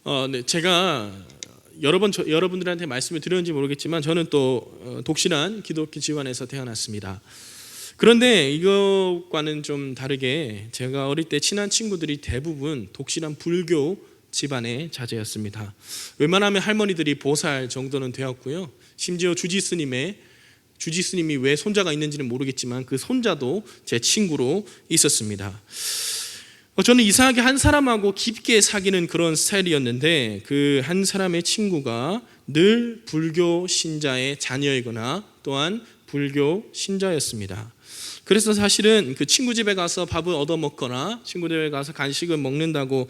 네, 제가 여러분들한테 말씀을 드렸는지 모르겠지만 저는 또 독실한 기독교 집안에서 태어났습니다. 그런데 이것과는 좀 다르게 제가 어릴 때 친한 친구들이 대부분 독실한 불교 집안의 자제였습니다. 웬만하면 할머니들이 보살 정도는 되었고요. 심지어 주지스님이 왜 손자가 있는지는 모르겠지만 그 손자도 제 친구로 있었습니다. 저는 이상하게 한 사람하고 깊게 사귀는 그런 스타일이었는데 그 한 사람의 친구가 늘 불교 신자의 자녀이거나 또한 불교 신자였습니다. 그래서 사실은 그 친구 집에 가서 밥을 얻어먹거나 친구 집에 가서 간식을 먹는다고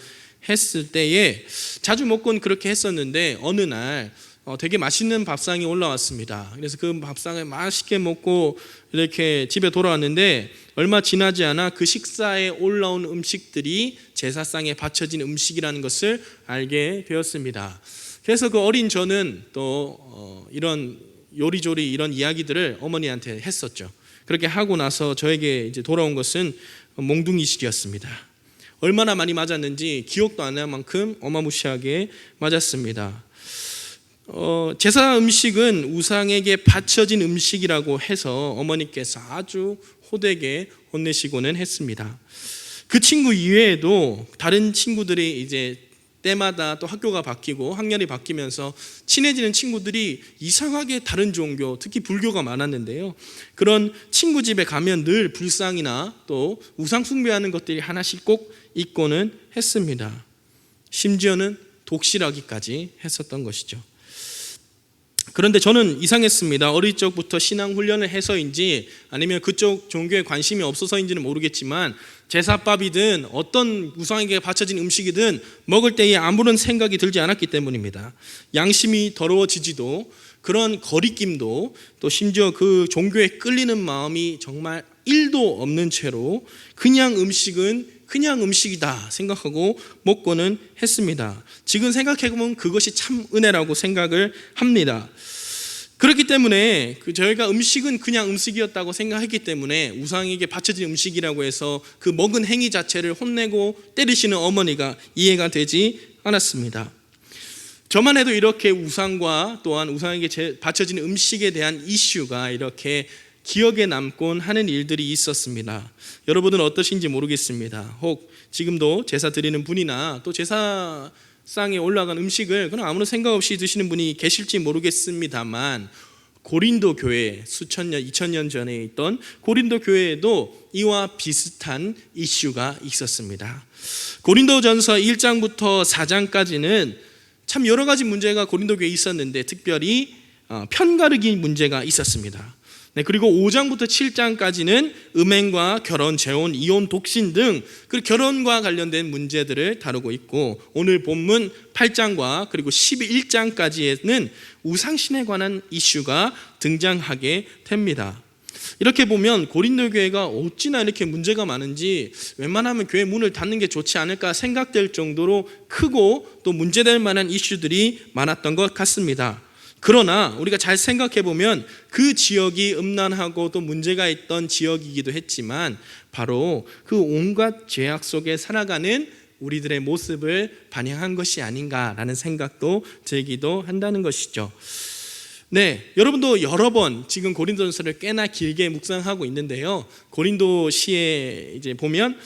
했을 때에 자주 먹곤 그렇게 했었는데 어느 날 되게 맛있는 밥상이 올라왔습니다. 그래서 그 밥상을 맛있게 먹고 이렇게 집에 돌아왔는데 얼마 지나지 않아 그 식사에 올라온 음식들이 제사상에 바쳐진 음식이라는 것을 알게 되었습니다. 그래서 그 어린 저는 또 이런 요리조리 이런 이야기들을 어머니한테 했었죠. 그렇게 하고 나서 저에게 이제 돌아온 것은 몽둥이실이었습니다. 얼마나 많이 맞았는지 기억도 안 날 만큼 어마무시하게 맞았습니다. 제사 음식은 우상에게 바쳐진 음식이라고 해서 어머니께서 아주 호되게 혼내시고는 했습니다. 그 친구 이외에도 다른 친구들이 이제 때마다 또 학교가 바뀌고 학년이 바뀌면서 친해지는 친구들이 이상하게 다른 종교, 특히 불교가 많았는데요. 그런 친구 집에 가면 늘 불상이나 또 우상 숭배하는 것들이 하나씩 꼭 있고는 했습니다. 심지어는 독실하기까지 했었던 것이죠. 그런데 저는 이상했습니다. 어릴 적부터 신앙 훈련을 해서인지 아니면 그쪽 종교에 관심이 없어서인지는 모르겠지만 제사밥이든 어떤 우상에게 바쳐진 음식이든 먹을 때에 아무런 생각이 들지 않았기 때문입니다. 양심이 더러워지지도 그런 거리낌도 또 심지어 그 종교에 끌리는 마음이 정말 1도 없는 채로 그냥 음식은 그냥 음식이다 생각하고 먹고는 했습니다. 지금 생각해보면 그것이 참 은혜라고 생각을 합니다. 그렇기 때문에 저희가 음식은 그냥 음식이었다고 생각했기 때문에 우상에게 바쳐진 음식이라고 해서 그 먹은 행위 자체를 혼내고 때리시는 어머니가 이해가 되지 않았습니다. 저만 해도 이렇게 우상과 또한 우상에게 바쳐진 음식에 대한 이슈가 이렇게 기억에 남곤 하는 일들이 있었습니다. 여러분은 어떠신지 모르겠습니다. 혹 지금도 제사 드리는 분이나 또 제사상에 올라간 음식을 그냥 아무런 생각 없이 드시는 분이 계실지 모르겠습니다만 고린도 교회 수천 년, 2000년 전에 있던 고린도 교회에도 이와 비슷한 이슈가 있었습니다. 고린도전서 1장부터 4장까지는 참 여러 가지 문제가 고린도 교회에 있었는데 특별히 편가르기 문제가 있었습니다. 그리고 5장부터 7장까지는 음행과 결혼, 재혼, 이혼, 독신 등 그 결혼과 관련된 문제들을 다루고 있고 오늘 본문 8장과 그리고 11장까지에는 우상신에 관한 이슈가 등장하게 됩니다. 이렇게 보면 고린도 교회가 어찌나 이렇게 문제가 많은지 웬만하면 교회 문을 닫는 게 좋지 않을까 생각될 정도로 크고 또 문제될 만한 이슈들이 많았던 것 같습니다. 그러나 우리가 잘 생각해 보면 그 지역이 음란하고 또 문제가 있던 지역이기도 했지만 바로 그 온갖 죄악 속에 살아가는 우리들의 모습을 반영한 것이 아닌가라는 생각도 들기도 한다는 것이죠. 네, 여러분도 여러 번 지금 고린도전서를 꽤나 길게 묵상하고 있는데요. 고린도시에 이제 보면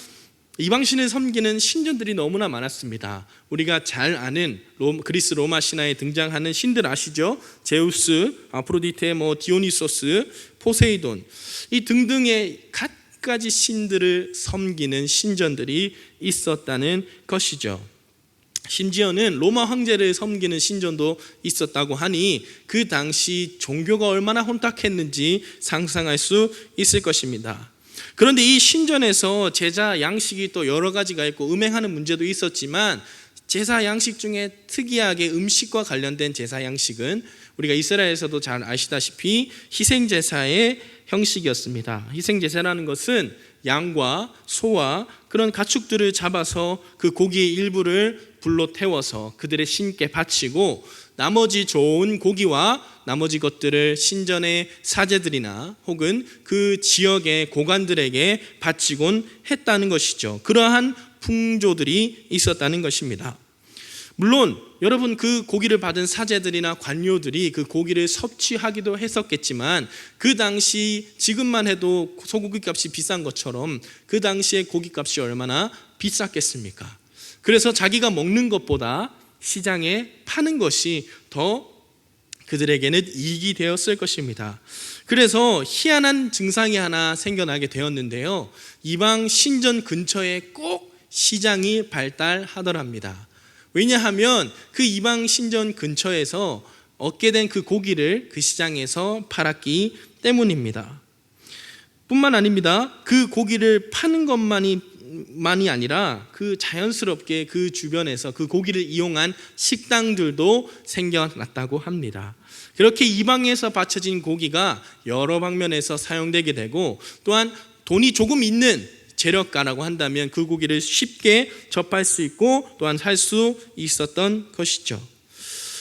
이방신을 섬기는 신전들이 너무나 많았습니다. 우리가 잘 아는 그리스 로마 신화에 등장하는 신들 아시죠? 제우스, 아프로디테, 디오니소스, 포세이돈 이 등등의 갖가지 신들을 섬기는 신전들이 있었다는 것이죠. 심지어는 로마 황제를 섬기는 신전도 있었다고 하니 그 당시 종교가 얼마나 혼탁했는지 상상할 수 있을 것입니다. 그런데 이 신전에서 제사 양식이 또 여러 가지가 있고 음행하는 문제도 있었지만 제사 양식 중에 특이하게 음식과 관련된 제사 양식은 우리가 이스라엘에서도 잘 아시다시피 희생제사의 형식이었습니다. 희생제사라는 것은 양과 소와 그런 가축들을 잡아서 그 고기의 일부를 불로 태워서 그들의 신께 바치고 나머지 좋은 고기와 나머지 것들을 신전의 사제들이나 혹은 그 지역의 고관들에게 바치곤 했다는 것이죠. 그러한 풍조들이 있었다는 것입니다. 물론 여러분 그 고기를 받은 사제들이나 관료들이 그 고기를 섭취하기도 했었겠지만 그 당시 지금만 해도 소고기 값이 비싼 것처럼 그 당시에 고기 값이 얼마나 비쌌겠습니까? 그래서 자기가 먹는 것보다 시장에 파는 것이 더 그들에게는 이익이 되었을 것입니다. 그래서 희한한 증상이 하나 생겨나게 되었는데요, 이방 신전 근처에 꼭 시장이 발달하더랍니다. 왜냐하면 그 이방 신전 근처에서 얻게 된 그 고기를 그 시장에서 팔았기 때문입니다. 뿐만 아닙니다. 그 고기를 파는 것만이 아니라 그 자연스럽게 그 주변에서 그 고기를 이용한 식당들도 생겨났다고 합니다. 그렇게 이방에서 바쳐진 고기가 여러 방면에서 사용되게 되고, 또한 돈이 조금 있는 재력가라고 한다면 그 고기를 쉽게 접할 수 있고 또한 살 수 있었던 것이죠.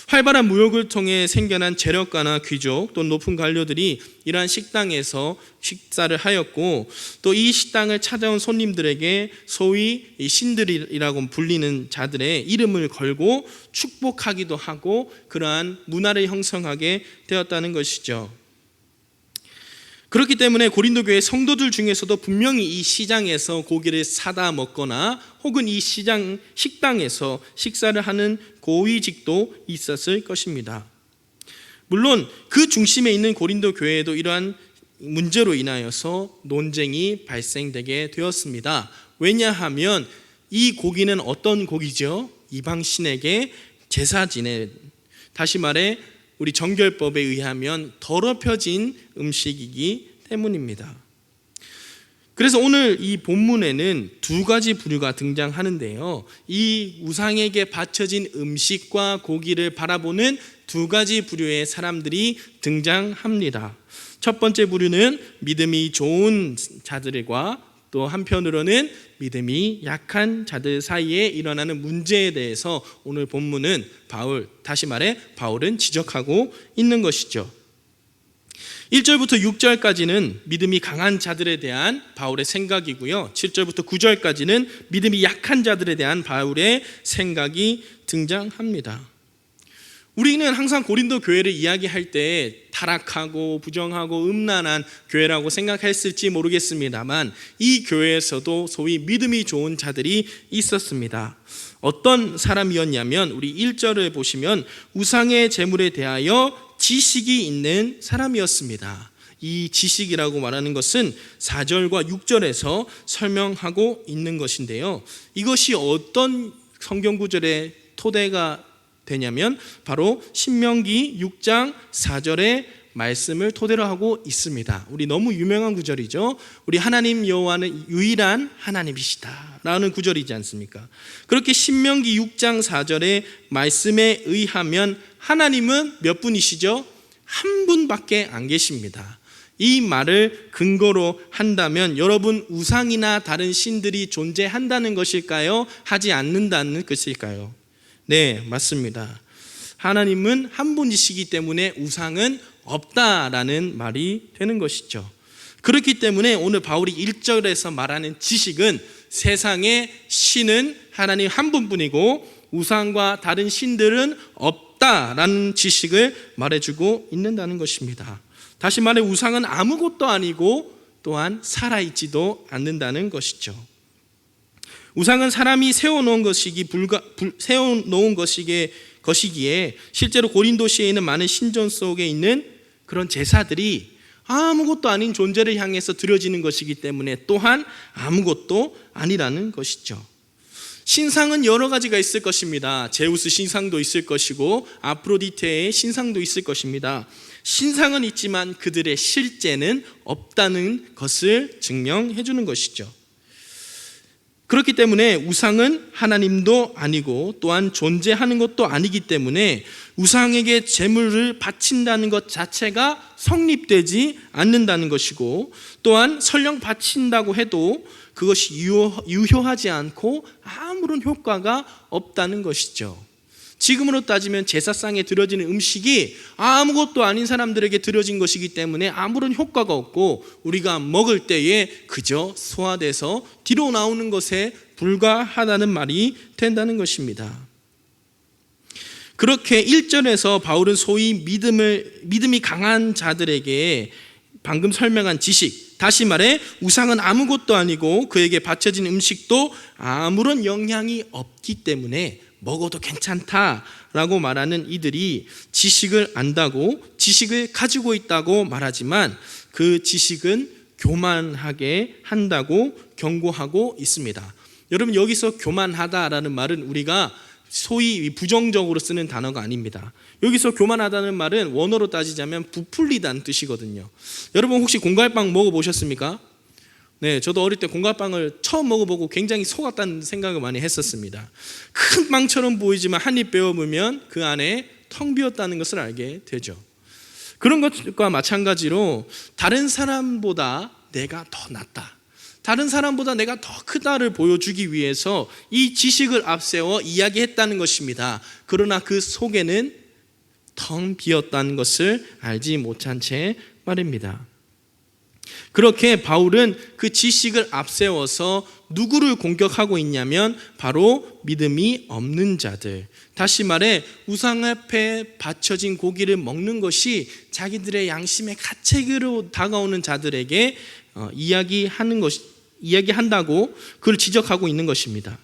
활발한 무역을 통해 생겨난 재력가나 귀족 또 높은 관료들이 이러한 식당에서 식사를 하였고, 또 이 식당을 찾아온 손님들에게 소위 신들이라고 불리는 자들의 이름을 걸고 축복하기도 하고 그러한 문화를 형성하게 되었다는 것이죠. 그렇기 때문에 고린도 교회 성도들 중에서도 분명히 이 시장에서 고기를 사다 먹거나 혹은 이 식당에서 식사를 하는 고위직도 있었을 것입니다. 물론 그 중심에 있는 고린도 교회에도 이러한 문제로 인하여서 논쟁이 발생되게 되었습니다. 왜냐하면 이 고기는 어떤 고기죠? 이방 신에게 제사 지내, 다시 말해 우리 정결법에 의하면 더럽혀진 음식이기 때문입니다. 그래서 오늘 이 본문에는 두 가지 부류가 등장하는데요, 이 우상에게 바쳐진 음식과 고기를 바라보는 두 가지 부류의 사람들이 등장합니다. 첫 번째 부류는 믿음이 좋은 자들과 또 한편으로는 믿음이 약한 자들 사이에 일어나는 문제에 대해서 오늘 본문은 다시 말해 바울은 지적하고 있는 것이죠. 1절부터 6절까지는 믿음이 강한 자들에 대한 바울의 생각이고요, 7절부터 9절까지는 믿음이 약한 자들에 대한 바울의 생각이 등장합니다. 우리는 항상 고린도 교회를 이야기할 때 타락하고 부정하고 음란한 교회라고 생각했을지 모르겠습니다만 이 교회에서도 소위 믿음이 좋은 자들이 있었습니다. 어떤 사람이었냐면 우리 1절을 보시면 우상의 제물에 대하여 지식이 있는 사람이었습니다. 이 지식이라고 말하는 것은 4절과 6절에서 설명하고 있는 것인데요, 이것이 어떤 성경 구절의 토대가 되냐면 바로 신명기 6장 4절의 말씀을 토대로 하고 있습니다. 우리 너무 유명한 구절이죠. 우리 하나님 여호와는 유일한 하나님이시다 라는 구절이지 않습니까? 그렇게 신명기 6장 4절의 말씀에 의하면 하나님은 몇 분이시죠? 한 분밖에 안 계십니다. 이 말을 근거로 한다면 여러분, 우상이나 다른 신들이 존재한다는 것일까요? 하지 않는다는 것일까요? 네, 맞습니다. 하나님은 한 분이시기 때문에 우상은 없다라는 말이 되는 것이죠. 그렇기 때문에 오늘 바울이 1절에서 말하는 지식은 세상의 신은 하나님 한 분뿐이고 우상과 다른 신들은 없다라는 지식을 말해주고 있는다는 것입니다. 다시 말해 우상은 아무것도 아니고 또한 살아있지도 않는다는 것이죠. 우상은 사람이 세워놓은 것이기에 실제로 고린도시에 있는 많은 신전 속에 있는 그런 제사들이 아무것도 아닌 존재를 향해서 드려지는 것이기 때문에 또한 아무것도 아니라는 것이죠. 신상은 여러 가지가 있을 것입니다. 제우스 신상도 있을 것이고 아프로디테의 신상도 있을 것입니다. 신상은 있지만 그들의 실제는 없다는 것을 증명해 주는 것이죠. 그렇기 때문에 우상은 하나님도 아니고 또한 존재하는 것도 아니기 때문에 우상에게 제물을 바친다는 것 자체가 성립되지 않는다는 것이고, 또한 설령 바친다고 해도 그것이 유효하지 않고 아무런 효과가 없다는 것이죠. 지금으로 따지면 제사상에 드려지는 음식이 아무것도 아닌 사람들에게 드려진 것이기 때문에 아무런 효과가 없고 우리가 먹을 때에 그저 소화돼서 뒤로 나오는 것에 불과하다는 말이 된다는 것입니다. 그렇게 1절에서 바울은 소위 믿음이 강한 자들에게 방금 설명한 지식, 다시 말해 우상은 아무것도 아니고 그에게 바쳐진 음식도 아무런 영향이 없기 때문에 먹어도 괜찮다라고 말하는 이들이 지식을 안다고, 지식을 가지고 있다고 말하지만 그 지식은 교만하게 한다고 경고하고 있습니다. 여러분, 여기서 교만하다라는 말은 우리가 소위 부정적으로 쓰는 단어가 아닙니다. 여기서 교만하다는 말은 원어로 따지자면 부풀리다는 뜻이거든요. 여러분, 혹시 공갈빵 먹어보셨습니까? 네, 저도 어릴 때 공갈빵을 처음 먹어보고 굉장히 속았다는 생각을 많이 했었습니다. 큰 빵처럼 보이지만 한 입 베어물면 그 안에 텅 비었다는 것을 알게 되죠. 그런 것과 마찬가지로 다른 사람보다 내가 더 낫다, 다른 사람보다 내가 더 크다를 보여주기 위해서 이 지식을 앞세워 이야기했다는 것입니다. 그러나 그 속에는 텅 비었다는 것을 알지 못한 채 말입니다. 그렇게 바울은 그 지식을 앞세워서 누구를 공격하고 있냐면 바로 믿음이 없는 자들, 다시 말해 우상 앞에 바쳐진 고기를 먹는 것이 자기들의 양심의 가책으로 다가오는 자들에게 이야기한다고 그걸 지적하고 있는 것입니다.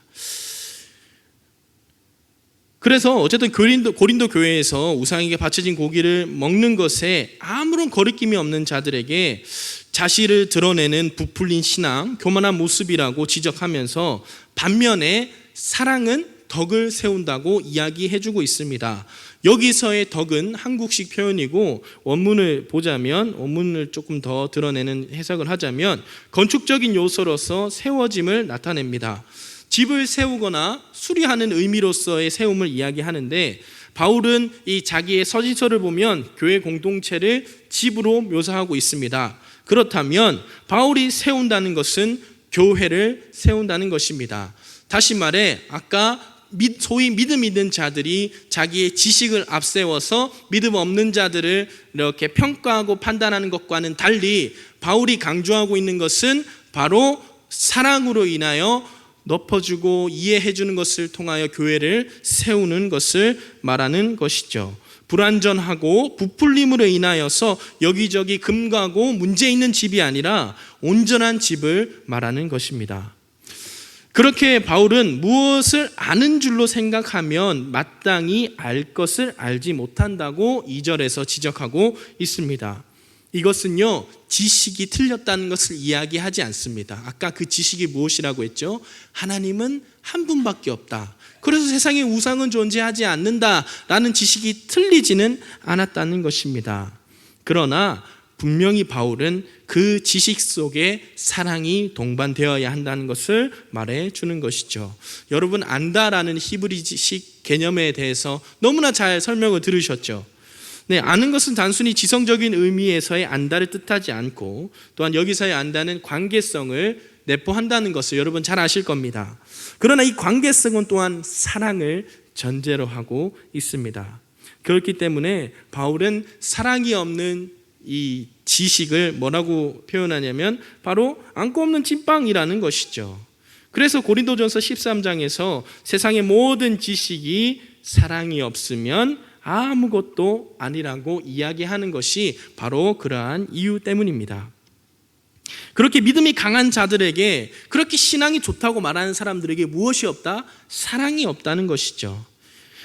그래서 어쨌든 고린도 교회에서 우상에게 바쳐진 고기를 먹는 것에 아무런 거리낌이 없는 자들에게 자신을 드러내는 부풀린 신앙, 교만한 모습이라고 지적하면서 반면에 사랑은 덕을 세운다고 이야기해주고 있습니다. 여기서의 덕은 한국식 표현이고 원문을 보자면, 원문을 조금 더 드러내는 해석을 하자면 건축적인 요소로서 세워짐을 나타냅니다. 집을 세우거나 수리하는 의미로서의 세움을 이야기하는데, 바울은 이 자기의 서신서를 보면 교회 공동체를 집으로 묘사하고 있습니다. 그렇다면 바울이 세운다는 것은 교회를 세운다는 것입니다. 다시 말해 아까 소위 믿음 있는 자들이 자기의 지식을 앞세워서 믿음 없는 자들을 이렇게 평가하고 판단하는 것과는 달리 바울이 강조하고 있는 것은 바로 사랑으로 인하여 높여주고 이해해주는 것을 통하여 교회를 세우는 것을 말하는 것이죠. 불완전하고 부풀림으로 인하여서 여기저기 금가고 문제 있는 집이 아니라 온전한 집을 말하는 것입니다. 그렇게 바울은 무엇을 아는 줄로 생각하면 마땅히 알 것을 알지 못한다고 2절에서 지적하고 있습니다. 이것은요, 지식이 틀렸다는 것을 이야기하지 않습니다. 아까 그 지식이 무엇이라고 했죠? 하나님은 한 분밖에 없다, 그래서 세상에 우상은 존재하지 않는다라는 지식이 틀리지는 않았다는 것입니다. 그러나 분명히 바울은 그 지식 속에 사랑이 동반되어야 한다는 것을 말해주는 것이죠. 여러분, 안다라는 히브리식 개념에 대해서 너무나 잘 설명을 들으셨죠. 네, 아는 것은 단순히 지성적인 의미에서의 안다를 뜻하지 않고, 또한 여기서의 안다는 관계성을 내포한다는 것을 여러분 잘 아실 겁니다. 그러나 이 관계성은 또한 사랑을 전제로 하고 있습니다. 그렇기 때문에 바울은 사랑이 없는 이 지식을 뭐라고 표현하냐면 바로 안고 없는 찐빵이라는 것이죠. 그래서 고린도전서 13장에서 세상의 모든 지식이 사랑이 없으면 아무것도 아니라고 이야기하는 것이 바로 그러한 이유 때문입니다. 그렇게 믿음이 강한 자들에게, 그렇게 신앙이 좋다고 말하는 사람들에게 무엇이 없다? 사랑이 없다는 것이죠.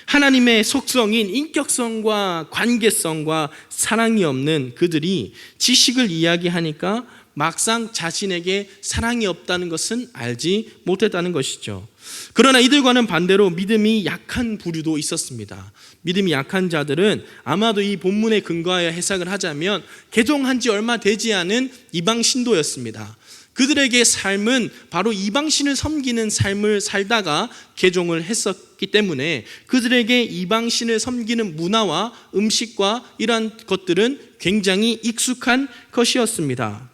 하나님의 속성인 인격성과 관계성과 사랑이 없는 그들이 지식을 이야기하니까 막상 자신에게 사랑이 없다는 것은 알지 못했다는 것이죠. 그러나 이들과는 반대로 믿음이 약한 부류도 있었습니다. 믿음이 약한 자들은 아마도 이 본문에 근거하여 해석을 하자면 개종한 지 얼마 되지 않은 이방 신도였습니다. 그들에게 삶은 바로 이방신을 섬기는 삶을 살다가 개종을 했었기 때문에 그들에게 이방신을 섬기는 문화와 음식과 이러한 것들은 굉장히 익숙한 것이었습니다.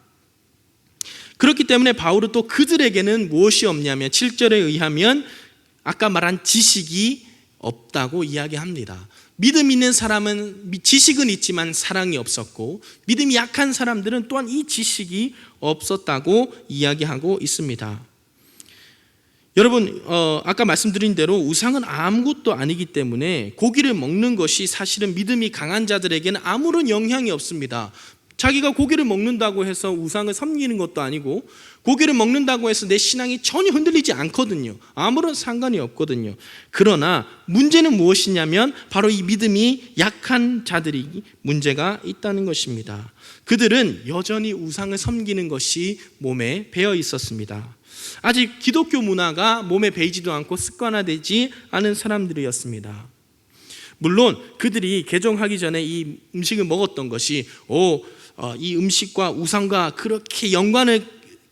그렇기 때문에 바울은 또 그들에게는 무엇이 없냐면 7절에 의하면 아까 말한 지식이 없다고 이야기합니다. 믿음 있는 사람은 지식은 있지만 사랑이 없었고, 믿음이 약한 사람들은 또한 이 지식이 없었다고 이야기하고 있습니다. 여러분 아까 말씀드린 대로 우상은 아무것도 아니기 때문에 고기를 먹는 것이 사실은 믿음이 강한 자들에게는 아무런 영향이 없습니다. 자기가 고기를 먹는다고 해서 우상을 섬기는 것도 아니고 고기를 먹는다고 해서 내 신앙이 전혀 흔들리지 않거든요. 아무런 상관이 없거든요. 그러나 문제는 무엇이냐면 바로 이 믿음이 약한 자들이 문제가 있다는 것입니다. 그들은 여전히 우상을 섬기는 것이 몸에 배어 있었습니다. 아직 기독교 문화가 몸에 배이지도 않고 습관화되지 않은 사람들이었습니다. 물론 그들이 개종하기 전에 이 음식을 먹었던 것이 이 음식과 우상과 그렇게 연관을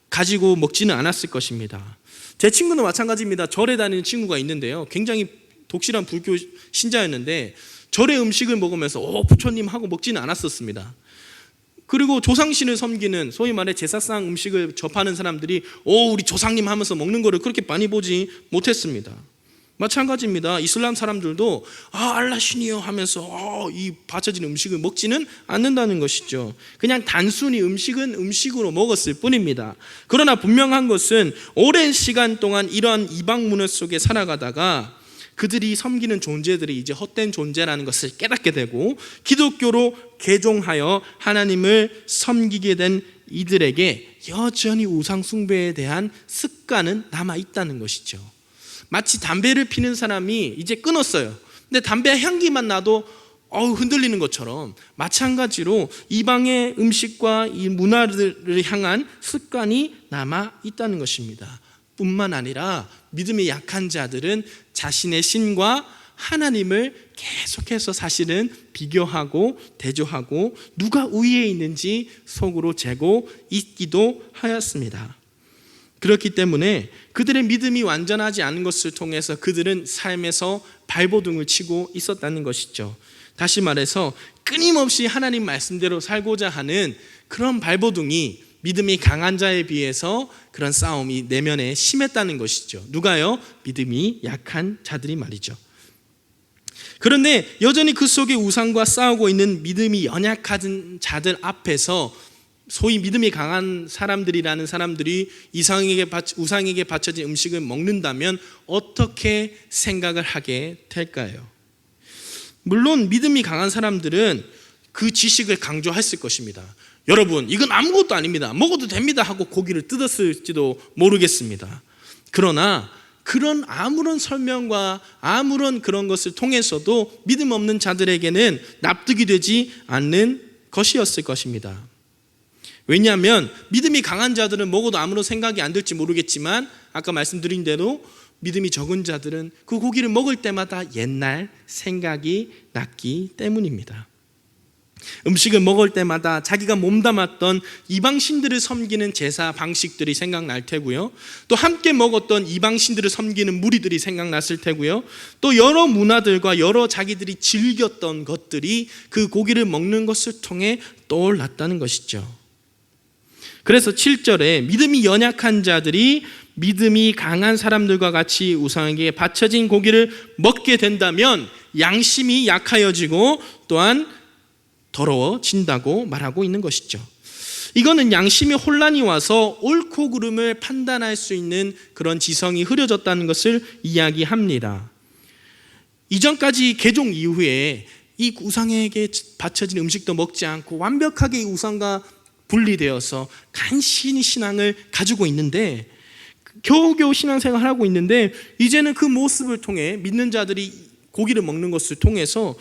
가지고 먹지는 않았을 것입니다. 제 친구는 마찬가지입니다. 절에 다니는 친구가 있는데요, 굉장히 독실한 불교 신자였는데 절의 음식을 먹으면서 부처님 하고 먹지는 않았었습니다. 그리고 조상신을 섬기는 소위 말해 제사상 음식을 접하는 사람들이 우리 조상님 하면서 먹는 거를 그렇게 많이 보지 못했습니다. 마찬가지입니다. 이슬람 사람들도 알라 신이요 하면서 이 바쳐진 음식을 먹지는 않는다는 것이죠. 그냥 단순히 음식은 음식으로 먹었을 뿐입니다. 그러나 분명한 것은 오랜 시간 동안 이러한 이방 문화 속에 살아가다가 그들이 섬기는 존재들이 이제 헛된 존재라는 것을 깨닫게 되고 기독교로 개종하여 하나님을 섬기게 된 이들에게 여전히 우상 숭배에 대한 습관은 남아있다는 것이죠. 마치 담배를 피는 사람이 이제 끊었어요. 근데 담배 향기만 나도 흔들리는 것처럼 마찬가지로 이방의 음식과 이 문화들을 향한 습관이 남아있다는 것입니다. 뿐만 아니라 믿음이 약한 자들은 자신의 신과 하나님을 계속해서 사실은 비교하고 대조하고 누가 우위에 있는지 속으로 재고 있기도 하였습니다. 그렇기 때문에 그들의 믿음이 완전하지 않은 것을 통해서 그들은 삶에서 발버둥을 치고 있었다는 것이죠. 다시 말해서 끊임없이 하나님 말씀대로 살고자 하는 그런 발버둥이 믿음이 강한 자에 비해서 그런 싸움이 내면에 심했다는 것이죠. 누가요? 믿음이 약한 자들이 말이죠. 그런데 여전히 그 속에 우상과 싸우고 있는 믿음이 연약한 자들 앞에서 소위 믿음이 강한 사람들이라는 사람들이 우상에게 바쳐진 음식을 먹는다면 어떻게 생각을 하게 될까요? 물론 믿음이 강한 사람들은 그 지식을 강조했을 것입니다. 여러분, 이건 아무것도 아닙니다. 먹어도 됩니다 하고 고기를 뜯었을지도 모르겠습니다. 그러나 그런 아무런 설명과 아무런 그런 것을 통해서도 믿음 없는 자들에게는 납득이 되지 않는 것이었을 것입니다. 왜냐하면 믿음이 강한 자들은 먹어도 아무런 생각이 안 들지 모르겠지만 아까 말씀드린 대로 믿음이 적은 자들은 그 고기를 먹을 때마다 옛날 생각이 났기 때문입니다. 음식을 먹을 때마다 자기가 몸담았던 이방신들을 섬기는 제사 방식들이 생각날 테고요, 또 함께 먹었던 이방신들을 섬기는 무리들이 생각났을 테고요, 또 여러 문화들과 여러 자기들이 즐겼던 것들이 그 고기를 먹는 것을 통해 떠올랐다는 것이죠. 그래서 7절에 믿음이 연약한 자들이 믿음이 강한 사람들과 같이 우상에게 바쳐진 고기를 먹게 된다면 양심이 약하여지고 또한 더러워진다고 말하고 있는 것이죠. 이거는 양심의 혼란이 와서 옳고 그름을 판단할 수 있는 그런 지성이 흐려졌다는 것을 이야기합니다. 이전까지 개종 이후에 이 우상에게 바쳐진 음식도 먹지 않고 완벽하게 이 우상과 분리되어서 간신히 신앙을 가지고 있는데, 겨우겨우 신앙생활을 하고 있는데 이제는 그 모습을 통해 믿는 자들이 고기를 먹는 것을 통해서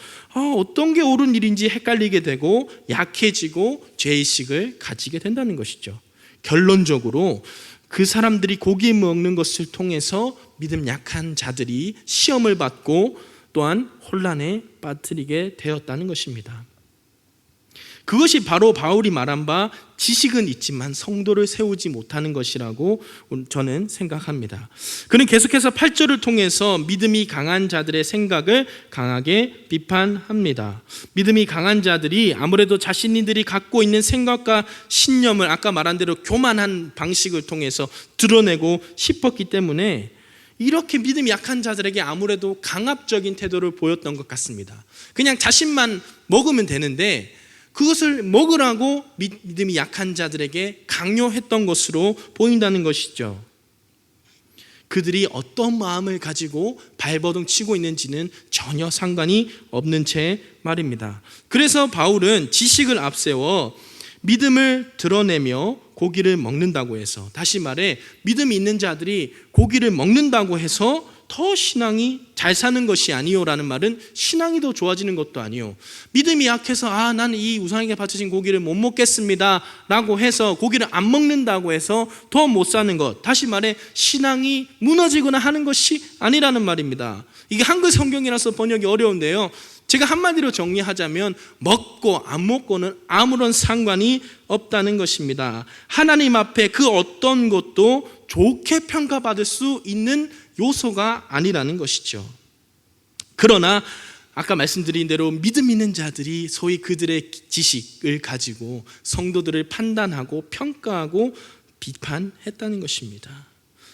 어떤 게 옳은 일인지 헷갈리게 되고 약해지고 죄의식을 가지게 된다는 것이죠. 결론적으로 그 사람들이 고기 먹는 것을 통해서 믿음 약한 자들이 시험을 받고 또한 혼란에 빠뜨리게 되었다는 것입니다. 그것이 바로 바울이 말한 바 지식은 있지만 성도를 세우지 못하는 것이라고 저는 생각합니다. 그는 계속해서 8절을 통해서 믿음이 강한 자들의 생각을 강하게 비판합니다. 믿음이 강한 자들이 아무래도 자신들이 갖고 있는 생각과 신념을 아까 말한 대로 교만한 방식을 통해서 드러내고 싶었기 때문에 이렇게 믿음이 약한 자들에게 아무래도 강압적인 태도를 보였던 것 같습니다. 그냥 자신만 먹으면 되는데 그것을 먹으라고 믿음이 약한 자들에게 강요했던 것으로 보인다는 것이죠. 그들이 어떤 마음을 가지고 발버둥 치고 있는지는 전혀 상관이 없는 채 말입니다. 그래서 바울은 지식을 앞세워 믿음을 드러내며 고기를 먹는다고 해서, 다시 말해 믿음이 있는 자들이 고기를 먹는다고 해서 더 신앙이 잘 사는 것이 아니요라는 말은 신앙이 더 좋아지는 것도 아니요, 믿음이 약해서 나는 이 우상에게 바쳐진 고기를 못 먹겠습니다 라고 해서 고기를 안 먹는다고 해서 더 못 사는 것, 다시 말해 신앙이 무너지거나 하는 것이 아니라는 말입니다. 이게 한글 성경이라서 번역이 어려운데요, 제가 한마디로 정리하자면 먹고 안 먹고는 아무런 상관이 없다는 것입니다. 하나님 앞에 그 어떤 것도 좋게 평가받을 수 있는 요소가 아니라는 것이죠. 그러나 아까 말씀드린 대로 믿음 있는 자들이 소위 그들의 지식을 가지고 성도들을 판단하고 평가하고 비판했다는 것입니다.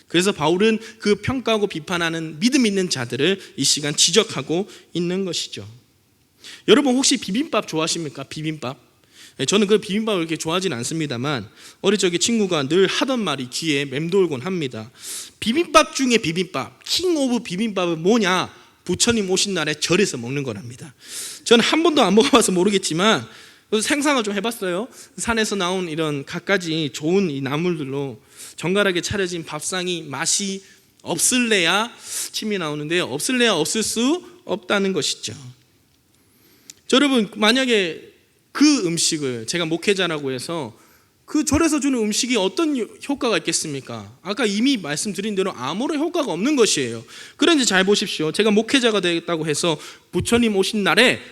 그래서 바울은 그 평가하고 비판하는 믿음 있는 자들을 이 시간 지적하고 있는 것이죠. 여러분 혹시 비빔밥 좋아하십니까? 비빔밥? 저는 그 비빔밥을 그렇게 좋아하진 않습니다만 어릴 적에 친구가 늘 하던 말이 귀에 맴돌곤 합니다. 비빔밥 중에 비빔밥, 킹 오브 비빔밥은 뭐냐? 부처님 오신 날에 절에서 먹는 거랍니다. 저는 한 번도 안 먹어봐서 모르겠지만 생상을 좀 해봤어요. 산에서 나온 이런 갖가지 좋은 이 나물들로 정갈하게 차려진 밥상이 맛이 없을래야 침이 나오는데요, 없을래야 없을 수 없다는 것이죠. 여러분 만약에 그 음식을, 제가 목회자라고 해서 그 절에서 주는 음식이 어떤 효과가 있겠습니까? 아까 이미 말씀드린 대로 아무런 효과가 없는 것이에요. 그런데 잘 보십시오. 제가 목회자가 되겠다고 해서 부처님 오신 날에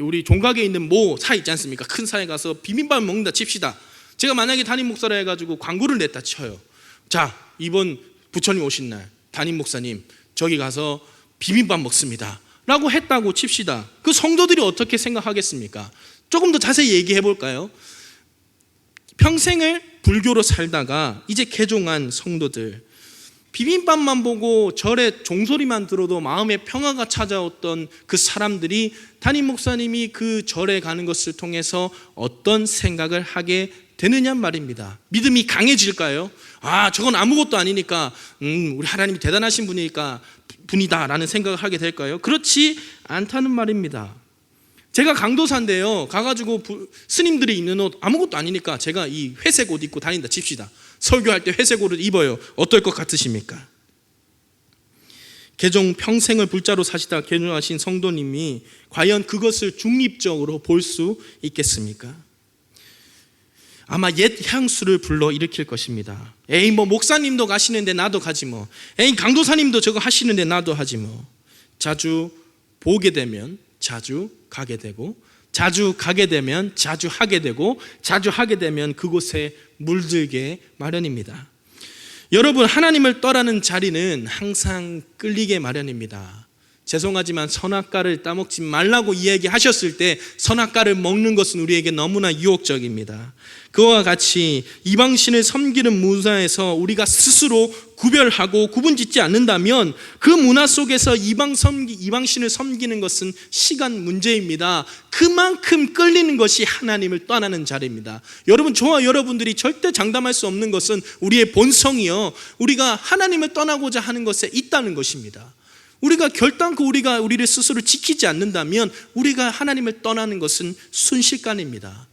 우리 종각에 있는 모 사 있지 않습니까? 큰 사에 가서 비빔밥 먹는다 칩시다. 제가 만약에 담임 목사라 해가지고 광고를 냈다 쳐요. 자, 이번 부처님 오신 날 담임 목사님 저기 가서 비빔밥 먹습니다 라고 했다고 칩시다. 그 성도들이 어떻게 생각하겠습니까? 조금 더 자세히 얘기해 볼까요? 평생을 불교로 살다가 이제 개종한 성도들, 비빔밥만 보고 절에 종소리만 들어도 마음에 평화가 찾아왔던 그 사람들이 담임 목사님이 그 절에 가는 것을 통해서 어떤 생각을 하게 되느냐 말입니다. 믿음이 강해질까요? 저건 아무것도 아니니까 우리 하나님이 대단하신 분이다라는 생각을 하게 될까요? 그렇지 않다는 말입니다. 제가 강도사인데요, 가가지고 스님들이 입는 옷 아무것도 아니니까 제가 이 회색 옷 입고 다닌다 칩시다. 설교할 때 회색 옷을 입어요. 어떨 것 같으십니까? 개종 평생을 불자로 사시다 개종하신 성도님이 과연 그것을 중립적으로 볼 수 있겠습니까? 아마 옛 향수를 불러 일으킬 것입니다. 에이 뭐 목사님도 가시는데 나도 가지 뭐, 에이 강도사님도 저거 하시는데 나도 하지 뭐. 자주 보게 되면 자주 가게 되고, 자주 가게 되면 자주 하게 되고, 자주 하게 되면 그곳에 물들게 마련입니다. 여러분 하나님을 떠나는 자리는 항상 끌리게 마련입니다. 죄송하지만 선악과를 따먹지 말라고 이야기하셨을 때 선악과를 먹는 것은 우리에게 너무나 유혹적입니다. 그와 같이 이방신을 섬기는 문화에서 우리가 스스로 구별하고 구분짓지 않는다면 그 문화 속에서 이방신을 섬기는 것은 시간 문제입니다. 그만큼 끌리는 것이 하나님을 떠나는 자리입니다. 여러분, 저와 여러분들이 절대 장담할 수 없는 것은 우리의 본성이요, 우리가 하나님을 떠나고자 하는 것에 있다는 것입니다. 우리가 결단코 우리를 스스로 지키지 않는다면 우리가 하나님을 떠나는 것은 순식간입니다.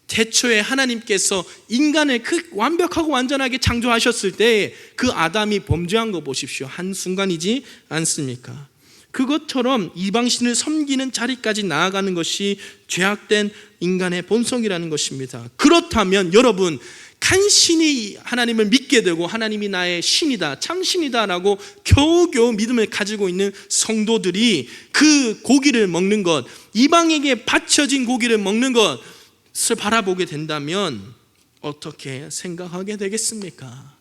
태초에 하나님께서 인간을 그 완벽하고 완전하게 창조하셨을 때 그 아담이 범죄한 거 보십시오. 한순간이지 않습니까? 그것처럼 이방신을 섬기는 자리까지 나아가는 것이 죄악된 인간의 본성이라는 것입니다. 그렇다면 여러분, 간신히 하나님을 믿게 되고 하나님이 나의 신이다, 참신이다 라고 겨우겨우 믿음을 가지고 있는 성도들이 그 고기를 먹는 것, 이방에게 바쳐진 고기를 먹는 것을 바라보게 된다면 어떻게 생각하게 되겠습니까?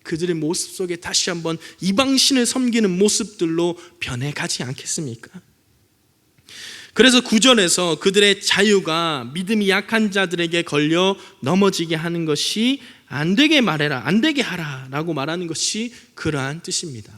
그들의 모습 속에 다시 한번 이방신을 섬기는 모습들로 변해가지 않겠습니까? 그래서 9절에서 그들의 자유가 믿음이 약한 자들에게 걸려 넘어지게 하는 것이 안 되게 말해라, 안 되게 하라 라고 말하는 것이 그러한 뜻입니다.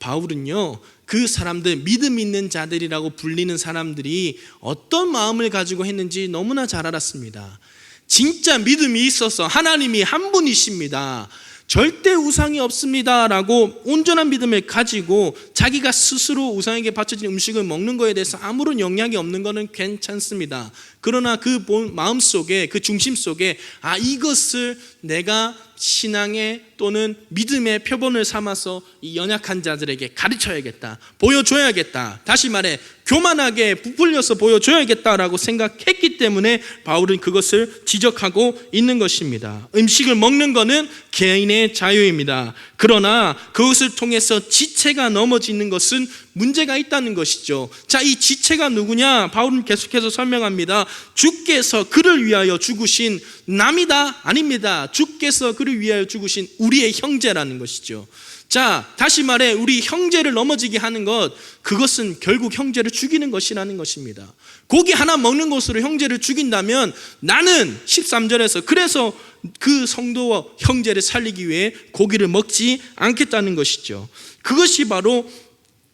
바울은요, 그 사람들, 믿음 있는 자들이라고 불리는 사람들이 어떤 마음을 가지고 했는지 너무나 잘 알았습니다. 진짜 믿음이 있어서 하나님이 한 분이십니다. 절대 우상이 없습니다라고 온전한 믿음을 가지고 자기가 스스로 우상에게 바쳐진 음식을 먹는 것에 대해서 아무런 영향이 없는 것은 괜찮습니다. 그러나 그 마음속에, 그 중심 속에 이것을 내가 신앙의 또는 믿음의 표본을 삼아서 이 연약한 자들에게 가르쳐야겠다, 보여줘야겠다, 다시 말해 교만하게 부풀려서 보여줘야겠다라고 생각했기 때문에 바울은 그것을 지적하고 있는 것입니다. 음식을 먹는 것은 개인의 자유입니다. 그러나 그것을 통해서 지체가 넘어지는 것은 문제가 있다는 것이죠. 자, 이 지체가 누구냐? 바울은 계속해서 설명합니다. 주께서 그를 위하여 죽으신 남이다? 아닙니다. 주께서 그를 위하여 죽으신 우리의 형제라는 것이죠. 자, 다시 말해 우리 형제를 넘어지게 하는 것, 그것은 결국 형제를 죽이는 것이라는 것입니다. 고기 하나 먹는 것으로 형제를 죽인다면 나는 13절에서 그래서 그 성도와 형제를 살리기 위해 고기를 먹지 않겠다는 것이죠. 그것이 바로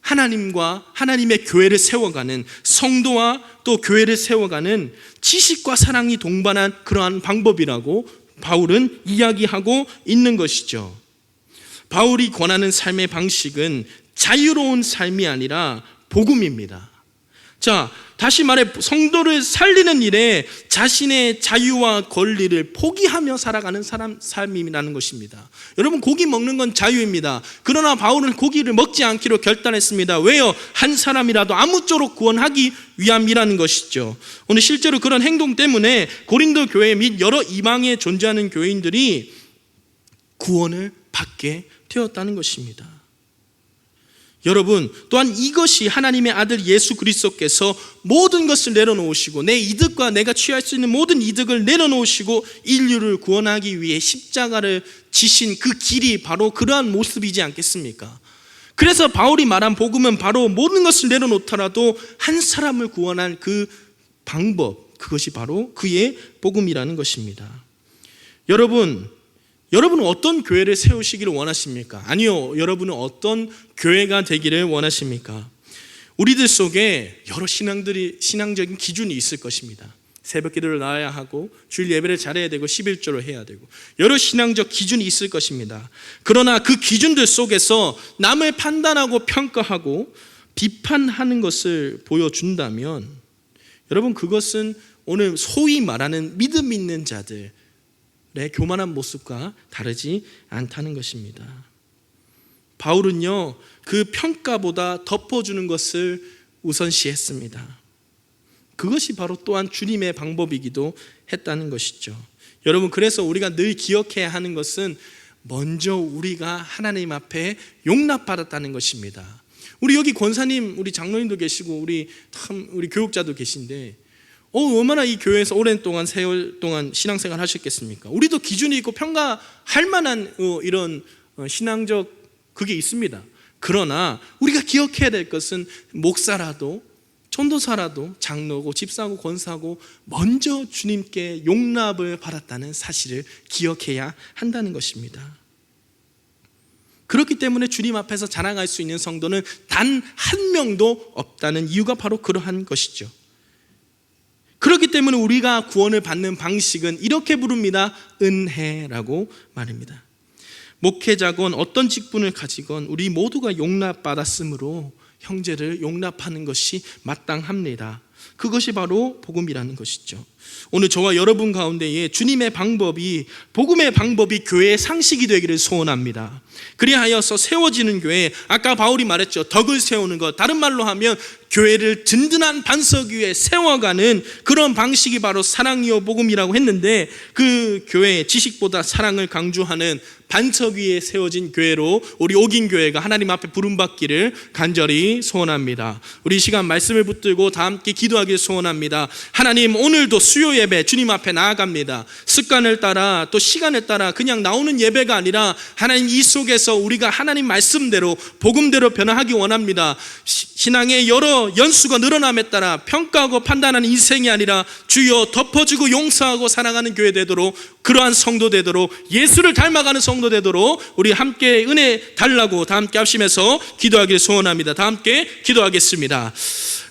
하나님과 하나님의 교회를 세워가는, 성도와 또 교회를 세워가는 지식과 사랑이 동반한 그러한 방법이라고 바울은 이야기하고 있는 것이죠. 바울이 권하는 삶의 방식은 자유로운 삶이 아니라 복음입니다. 자, 다시 말해 성도를 살리는 일에 자신의 자유와 권리를 포기하며 살아가는 삶이라는 것입니다. 여러분, 고기 먹는 건 자유입니다. 그러나 바울은 고기를 먹지 않기로 결단했습니다. 왜요? 한 사람이라도 아무쪼록 구원하기 위함이라는 것이죠. 오늘 실제로 그런 행동 때문에 고린도 교회 및 여러 이방에 존재하는 교인들이 구원을 받게 되었다는 것입니다. 여러분, 또한 이것이 하나님의 아들 예수 그리스도께서 모든 것을 내려놓으시고 내 이득과 내가 취할 수 있는 모든 이득을 내려놓으시고 인류를 구원하기 위해 십자가를 지신 그 길이 바로 그러한 모습이지 않겠습니까? 그래서 바울이 말한 복음은 바로 모든 것을 내려놓더라도 한 사람을 구원할 그 방법, 그것이 바로 그의 복음이라는 것입니다. 여러분은 어떤 교회를 세우시기를 원하십니까? 아니요, 여러분은 어떤 교회가 되기를 원하십니까? 우리들 속에 여러 신앙적인 기준이 있을 것입니다. 새벽 기도를 나와야 하고 주일 예배를 잘해야 되고 11조를 해야 되고 여러 신앙적 기준이 있을 것입니다. 그러나 그 기준들 속에서 남을 판단하고 평가하고 비판하는 것을 보여준다면 여러분, 그것은 오늘 소위 말하는 믿음 있는 자들 내 교만한 모습과 다르지 않다는 것입니다. 바울은요, 그 평가보다 덮어주는 것을 우선시했습니다. 그것이 바로 또한 주님의 방법이기도 했다는 것이죠. 여러분, 그래서 우리가 늘 기억해야 하는 것은 먼저 우리가 하나님 앞에 용납받았다는 것입니다. 우리 여기 권사님, 우리 장로님도 계시고 우리 교육자도 계신데 얼마나 이 교회에서 오랜 동안 세월 동안 신앙생활 하셨겠습니까? 우리도 기준이 있고 평가할 만한 이런 신앙적 그게 있습니다. 그러나 우리가 기억해야 될 것은 목사라도 전도사라도 장로고 집사고 권사고 먼저 주님께 용납을 받았다는 사실을 기억해야 한다는 것입니다. 그렇기 때문에 주님 앞에서 자랑할 수 있는 성도는 단 한 명도 없다는 이유가 바로 그러한 것이죠. 그렇기 때문에 우리가 구원을 받는 방식은 이렇게 부릅니다. 은혜라고 말입니다. 목회자건 어떤 직분을 가지건 우리 모두가 용납받았으므로 형제를 용납하는 것이 마땅합니다. 그것이 바로 복음이라는 것이죠. 오늘 저와 여러분 가운데에 주님의 방법이, 복음의 방법이 교회의 상식이 되기를 소원합니다. 그리하여서 세워지는 교회, 아까 바울이 말했죠. 덕을 세우는 것, 다른 말로 하면 교회를 든든한 반석 위에 세워가는 그런 방식이 바로 사랑이요 복음이라고 했는데, 그 교회 지식보다 사랑을 강조하는 반석 위에 세워진 교회로 우리 옥인교회가 하나님 앞에 부름받기를 간절히 소원합니다. 우리 이 시간 말씀을 붙들고 다 함께 기도하길 소원합니다. 하나님, 오늘도 수요 예배 주님 앞에 나아갑니다. 습관을 따라 또 시간을 따라 그냥 나오는 예배가 아니라 하나님 이 속에서 우리가 하나님 말씀대로 복음대로 변화하기 원합니다. 신앙의 여러 연수가 늘어남에 따라 평가하고 판단하는 인생이 아니라 주여 덮어주고 용서하고 사랑하는 교회 되도록, 그러한 성도 되도록, 예수를 닮아가는 성도 되도록 우리 함께 은혜 달라고 다 함께 합심해서 기도하길 소원합니다. 다 함께 기도하겠습니다.